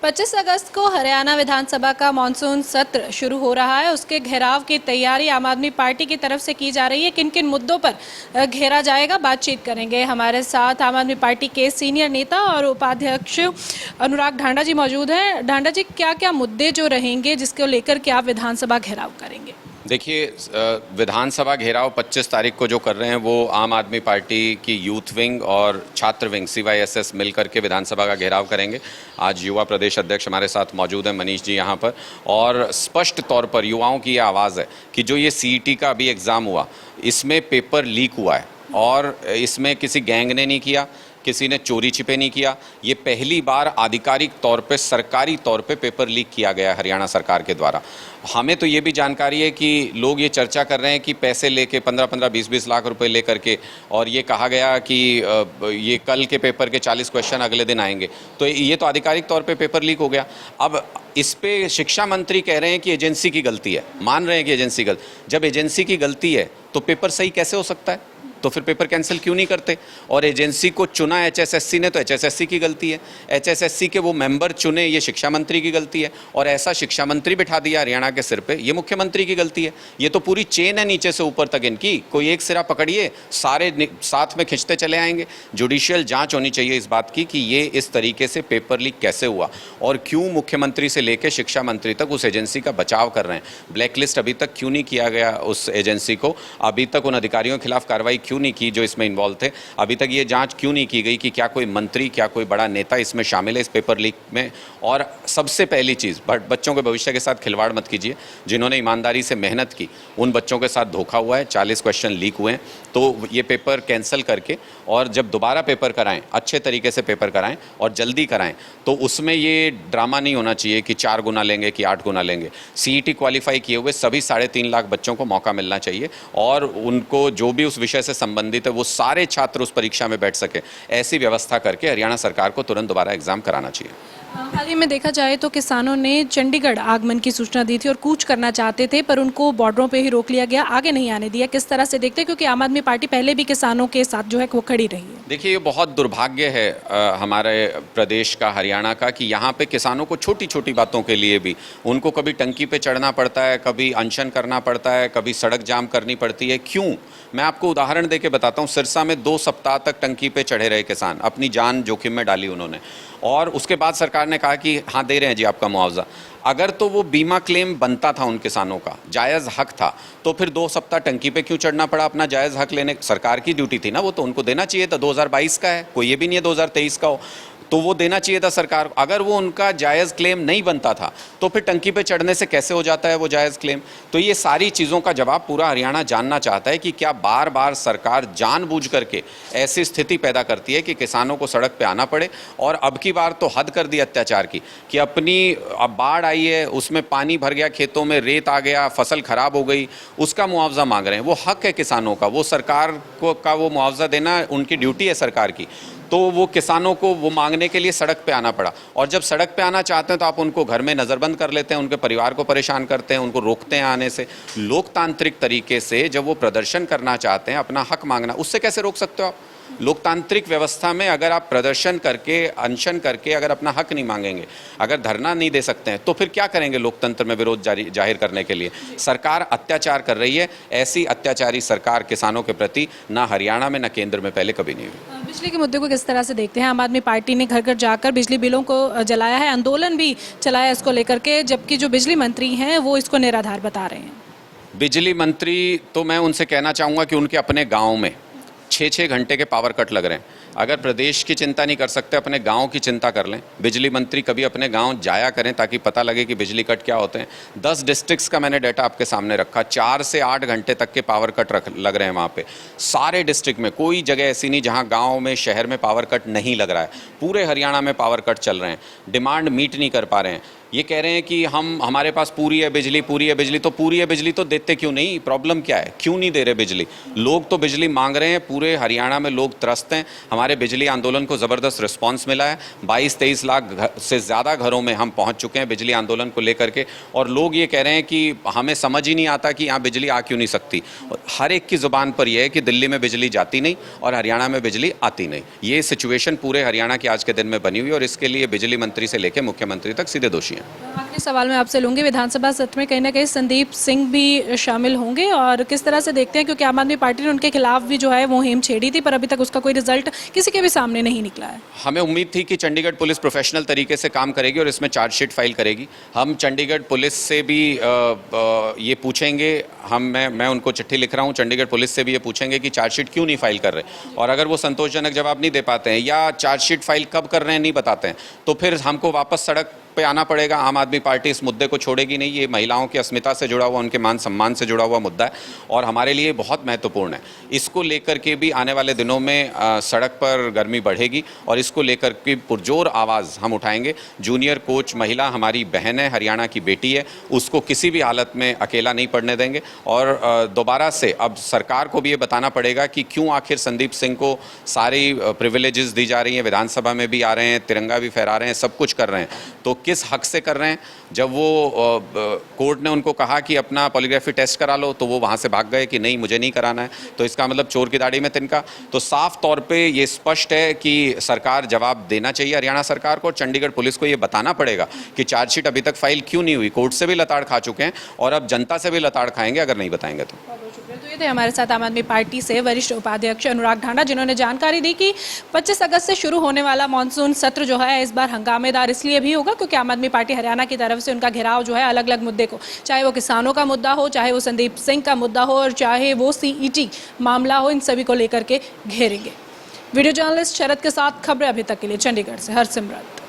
25 अगस्त को हरियाणा विधानसभा का मानसून सत्र शुरू हो रहा है। उसके घेराव की तैयारी आम आदमी पार्टी की तरफ से की जा रही है। किन किन मुद्दों पर घेरा जाएगा, बातचीत करेंगे। हमारे साथ आम आदमी पार्टी के सीनियर नेता और उपाध्यक्ष अनुराग ढांडा जी मौजूद हैं। ढांडा जी, क्या क्या मुद्दे जो रहेंगे जिसको लेकर के आप विधानसभा घेराव करेंगे? देखिए, विधानसभा घेराव 25 तारीख को जो कर रहे हैं वो आम आदमी पार्टी की यूथ विंग और छात्र विंग CYSS मिलकर के विधानसभा का घेराव करेंगे। आज युवा प्रदेश अध्यक्ष हमारे साथ मौजूद हैं, मनीष जी यहाँ पर। और स्पष्ट तौर पर युवाओं की ये आवाज़ है कि जो ये CET का अभी एग्ज़ाम हुआ, इसमें पेपर लीक हुआ है और इसमें किसी गैंग ने नहीं किया, किसी ने चोरी छिपे नहीं किया। ये पहली बार आधिकारिक तौर पे, सरकारी तौर पे पेपर लीक किया गया है हरियाणा सरकार के द्वारा। हमें तो ये भी जानकारी है कि लोग ये चर्चा कर रहे हैं कि पैसे लेके 15-15, 20-20 लाख रुपए लेकर के, और ये कहा गया कि ये कल के पेपर के 40 क्वेश्चन अगले दिन आएंगे। तो ये तो आधिकारिक तौर पे पेपर लीक हो गया। अब इस पे शिक्षा मंत्री कह रहे हैं कि एजेंसी की गलती है, मान रहे हैं कि एजेंसी गलती। जब एजेंसी की गलती है तो पेपर सही कैसे हो सकता है? तो फिर पेपर कैंसिल क्यों नहीं करते? और एजेंसी को चुना HSSC ने, तो HSSC की गलती है। HSSC के वो मेंबर चुने, ये शिक्षा मंत्री की गलती है। और ऐसा शिक्षा मंत्री बिठा दिया हरियाणा के सिर पे, ये मुख्यमंत्री की गलती है। ये तो पूरी चेन है नीचे से ऊपर तक इनकी। कोई एक सिरा पकड़िए, सारे साथ में खिंचते चले आएंगे। जुडिशियल जांच होनी चाहिए इस बात की कि ये इस तरीके से पेपर लीक कैसे हुआ और क्यों मुख्यमंत्री से लेकर शिक्षा मंत्री तक उस एजेंसी का बचाव कर रहे हैं। ब्लैकलिस्ट अभी तक क्यों नहीं किया गया उस एजेंसी को? अभी तक उन अधिकारियों के खिलाफ कार्रवाई क्यों नहीं की जो इसमें इन्वॉल्व थे? अभी तक ये जांच क्यों नहीं की गई कि क्या कोई मंत्री, क्या कोई बड़ा नेता इसमें शामिल है इस पेपर लीक में? और सबसे पहली चीज़, बच्चों के भविष्य के साथ खिलवाड़ मत कीजिए। जिन्होंने ईमानदारी से मेहनत की उन बच्चों के साथ धोखा हुआ है। 40 क्वेश्चन लीक हुए हैं, तो ये पेपर कैंसिल करके और जब दोबारा पेपर कराएं, अच्छे तरीके से पेपर कराएं और जल्दी कराएं। तो उसमें ये ड्रामा नहीं होना चाहिए कि 4 गुना लेंगे कि 8 गुना लेंगे। CET क्वालिफाई किए हुए सभी 3.5 लाख बच्चों को मौका मिलना चाहिए और उनको जो भी उस विषय से संबंधित है वो सारे छात्र उस परीक्षा में बैठ सके। ऐसी व्यवस्था करके हरियाणा सरकार को तुरंत दोबारा एग्जाम कराना चाहिए। हाल ही में देखा जाए तो किसानों ने चंडीगढ़ आगमन की सूचना दी थी और कूच करना चाहते थे, पर उनको बॉर्डरों पे ही रोक लिया गया, आगे नहीं आने दिया। किस तरह से देखते हैं, क्योंकि आम आदमी पार्टी पहले भी किसानों के साथ जो है वो खड़ी रही है? देखिए, ये बहुत दुर्भाग्य है हमारे प्रदेश का, हरियाणा का, कि यहाँ पे किसानों को छोटी छोटी बातों के लिए भी उनको कभी टंकी पे चढ़ना पड़ता है, कभी अनशन करना पड़ता है, कभी सड़क जाम करनी पड़ती है। क्यों? मैं आपको उदाहरण देके बताता हूँ। सिरसा में 2 सप्ताह तक टंकी पे चढ़े रहे किसान, अपनी जान जोखिम में डाली उन्होंने, और उसके बाद सरकार ने कहा कि हाँ, दे रहे हैं जी आपका मुआवजा। अगर तो वो बीमा क्लेम बनता था उन किसानों का, जायज़ हक था, तो फिर 2 सप्ताह टंकी पे क्यों चढ़ना पड़ा अपना जायज़ हक लेने? सरकार की ड्यूटी थी ना, वो तो उनको देना चाहिए था। 2022 का है, कोई ये भी नहीं है 2023 का हो, तो वो देना चाहिए था सरकार को। अगर वो उनका जायज़ क्लेम नहीं बनता था तो फिर टंकी पे चढ़ने से कैसे हो जाता है वो जायज़ क्लेम? तो ये सारी चीज़ों का जवाब पूरा हरियाणा जानना चाहता है कि क्या बार बार सरकार जानबूझ करके ऐसी स्थिति पैदा करती है कि किसानों को सड़क पे आना पड़े। और अब की बार तो हद कर दी अत्याचार की कि अपनी, अब बाढ़ आई है, उसमें पानी भर गया, खेतों में रेत आ गया, फसल खराब हो गई, उसका मुआवजा मांग रहे हैं। वो हक है किसानों का, वो सरकार को का वो मुआवजा देना उनकी ड्यूटी है सरकार की। तो वो किसानों को वो मांगने के लिए सड़क पे आना पड़ा। और जब सड़क पे आना चाहते हैं तो आप उनको घर में नज़रबंद कर लेते हैं, उनके परिवार को परेशान करते हैं, उनको रोकते हैं आने से। लोकतांत्रिक तरीके से जब वो प्रदर्शन करना चाहते हैं, अपना हक मांगना, उससे कैसे रोक सकते हो आप? लोकतांत्रिक व्यवस्था में अगर आप प्रदर्शन करके, अनशन करके अगर अपना हक नहीं मांगेंगे, अगर धरना नहीं दे सकते हैं, तो फिर क्या करेंगे लोकतंत्र में विरोध जाहिर करने के लिए? सरकार अत्याचार कर रही है। ऐसी अत्याचारी सरकार किसानों के प्रति ना हरियाणा में ना केंद्र में पहले कभी नहीं हुई। बिजली के मुद्दे को किस तरह से देखते हैं? आम आदमी पार्टी ने घर घर जाकर बिजली बिलों को जलाया है, आंदोलन भी चलाया इसको लेकर के, जबकि जो बिजली मंत्री हैं वो इसको निराधार बता रहे हैं। बिजली मंत्री, तो मैं उनसे कहना चाहूँगा कि उनके अपने गाँव में 6-6 घंटे के पावर कट लग रहे हैं। अगर प्रदेश की चिंता नहीं कर सकते, अपने गांव की चिंता कर लें। बिजली मंत्री कभी अपने गांव जाया करें ताकि पता लगे कि बिजली कट क्या होते हैं। 10 डिस्ट्रिक्ट्स का मैंने डाटा आपके सामने रखा, 4 से 8 घंटे तक के पावर कट लग रहे हैं वहाँ पे। सारे डिस्ट्रिक्ट में कोई जगह ऐसी नहीं जहाँ गाँव में, शहर में पावर कट नहीं लग रहा है। पूरे हरियाणा में पावर कट चल रहे हैं, डिमांड मीट नहीं कर पा रहे हैं। ये कह रहे हैं कि हमारे पास पूरी है बिजली, तो पूरी है बिजली तो देते क्यों नहीं? प्रॉब्लम क्या है, क्यों नहीं दे रहे बिजली? लोग तो बिजली मांग रहे हैं, पूरे हरियाणा में लोग त्रस्त हैं। हमारे बिजली आंदोलन को ज़बरदस्त रिस्पांस मिला है। 22-23 लाख से ज़्यादा घरों में हम पहुंच चुके हैं बिजली आंदोलन को लेकर के, और लोग ये कह रहे हैं कि हमें समझ ही नहीं आता कि यहाँ बिजली आ क्यों नहीं सकती। हर एक की ज़ुबान पर यह है कि दिल्ली में बिजली जाती नहीं और हरियाणा में बिजली आती नहीं। ये सिचुएशन पूरे हरियाणा की आज के दिन में बनी हुई, और इसके लिए बिजली मंत्री से लेकर मुख्यमंत्री तक सीधे दोषी हैं। आखिरी सवाल मैं आपसे लूंगी, विधानसभा सत्र में कहीं ना कहीं संदीप सिंह भी शामिल होंगे, और किस तरह से देखते हैं, क्योंकि आम आदमी पार्टी ने उनके खिलाफ भी जो है वो मुहिम छेड़ी थी, पर अभी तक उसका कोई रिजल्ट किसी के भी सामने नहीं निकला है। हमें उम्मीद थी कि चंडीगढ़ पुलिस प्रोफेशनल तरीके से काम करेगी और इसमें चार्जशीट फाइल करेगी। हम चंडीगढ़ पुलिस से भी ये पूछेंगे, मैं उनको चिट्ठी लिख रहा हूँ, चंडीगढ़ पुलिस से भी ये पूछेंगे कि चार्जशीट क्यों नहीं फाइल कर रहे, और अगर वो संतोषजनक जवाब नहीं दे पाते हैं या चार्जशीट फाइल कब कर रहे हैं नहीं बताते हैं, तो फिर हमको वापस सड़क पे आना पड़ेगा। आम आदमी पार्टी इस मुद्दे को छोड़ेगी नहीं। ये महिलाओं की अस्मिता से जुड़ा हुआ, उनके मान सम्मान से जुड़ा हुआ मुद्दा है और हमारे लिए बहुत महत्वपूर्ण है। इसको लेकर के भी आने वाले दिनों में सड़क पर गर्मी बढ़ेगी और इसको लेकर के पुरजोर आवाज़ हम उठाएंगे। जूनियर कोच महिला हमारी बहन है, हरियाणा की बेटी है, उसको किसी भी हालत में अकेला नहीं पड़ने देंगे। और दोबारा से अब सरकार को भी ये बताना पड़ेगा कि क्यों आखिर संदीप सिंह को सारी प्रिविलेजेस दी जा रही हैं, विधानसभा में भी आ रहे हैं, तिरंगा भी फहरा रहे हैं, सब कुछ कर रहे हैं, तो किस हक से कर रहे हैं? जब वो कोर्ट ने उनको कहा कि अपना पॉलीग्राफी टेस्ट करा लो, तो वो वहाँ से भाग गए कि नहीं मुझे नहीं कराना है, तो इसका मतलब चोर की दाढ़ी में तिनका। तो साफ तौर पे ये स्पष्ट है कि सरकार जवाब देना चाहिए हरियाणा सरकार को, और चंडीगढ़ पुलिस को ये बताना पड़ेगा कि चार्जशीट अभी तक फाइल क्यों नहीं हुई। कोर्ट से भी लताड़ खा चुके हैं और अब जनता से भी लताड़ खाएंगे अगर नहीं बताएंगे तो। तो ये थे हमारे साथ आम आदमी पार्टी से वरिष्ठ उपाध्यक्ष अनुराग ढांडा, जिन्होंने जानकारी दी कि 25 अगस्त से शुरू होने वाला मानसून सत्र जो है इस बार हंगामेदार इसलिए भी होगा क्योंकि आम आदमी पार्टी हरियाणा की तरफ से उनका घेराव जो है अलग अलग मुद्दे को, चाहे वो किसानों का मुद्दा हो, चाहे वो संदीप सिंह का मुद्दा हो, और चाहे वो सीईटी मामला हो, इन सभी को लेकर के घेरेंगे। वीडियो जर्नलिस्ट शरद के साथ खबरें अभी तक के लिए चंडीगढ़ से हरसिमरत।